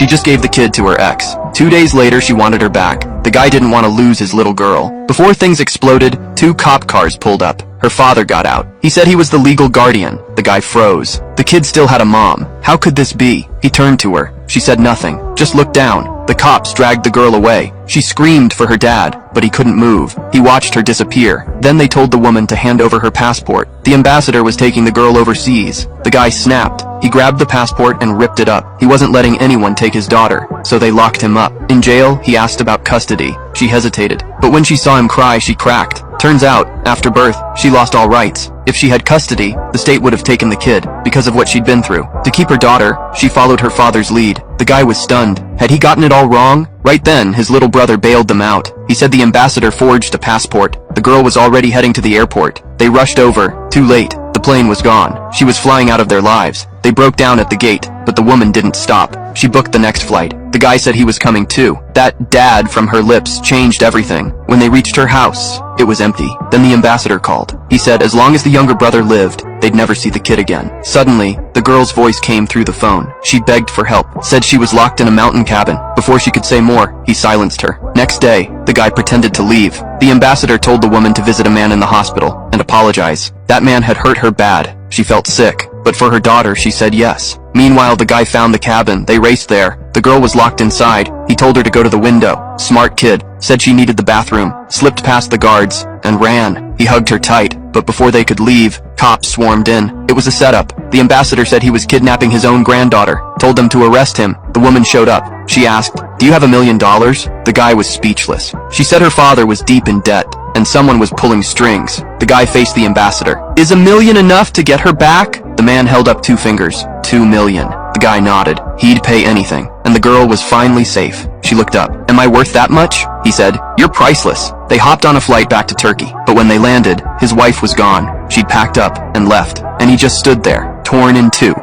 She just gave the kid to her ex. 2 days later, she wanted her back. The guy didn't want to lose his little girl. Before things exploded, 2 cop cars pulled up. Her father got out. He said he was the legal guardian. The guy froze. The kid still had a mom. How could this be? He turned to her. She said nothing. Just looked down. The cops dragged the girl away. She screamed for her dad, but he couldn't move. He watched her disappear. Then they told the woman to hand over her passport. The ambassador was taking the girl overseas. The guy snapped. He grabbed the passport and ripped it up. He wasn't letting anyone take his daughter, so they locked him up. In jail, he asked about custody. She hesitated, but when she saw him cry, she cracked. Turns out, after birth, she lost all rights. If she had custody, the state would have taken the kid, because of what she'd been through. To keep her daughter, she followed her father's lead. The guy was stunned. Had he gotten it all wrong? Right then, his little brother bailed them out. He said the ambassador forged a passport. The girl was already heading to the airport. They rushed over. Too late. The plane was gone. She was flying out of their lives. They broke down at the gate, but the woman didn't stop. She booked the next flight. The guy said he was coming too. That "dad" from her lips changed everything. When they reached her house, it was empty. Then the ambassador called. He said as long as the younger brother lived, they'd never see the kid again. Suddenly, the girl's voice came through the phone. She begged for help, said she was locked in a mountain cabin. Before she could say more, he silenced her. Next day, the guy pretended to leave. The ambassador told the woman to visit a man in the hospital and apologize. That man had hurt her bad. She felt sick, but for her daughter, she said yes. Meanwhile, the guy found the cabin. They raced there. The girl was locked inside. He told her to go to the window. Smart kid. Said she needed the bathroom. Slipped past the guards and ran. He hugged her tight, but before they could leave, cops swarmed in. It was a setup. The ambassador said he was kidnapping his own granddaughter. Told them to arrest him. The woman showed up. She asked, "Do you have $1 million?" The guy was speechless. She said her father was deep in debt, and someone was pulling strings. The guy faced the ambassador. "Is $1 million enough to get her back?" The man held up 2 fingers. $2 million. The guy nodded. He'd pay anything. And the girl was finally safe. She looked up. "Am I worth that much?" He said. "You're priceless." They hopped on a flight back to Turkey. But when they landed, his wife was gone. She'd packed up and left. And he just stood there, torn in two.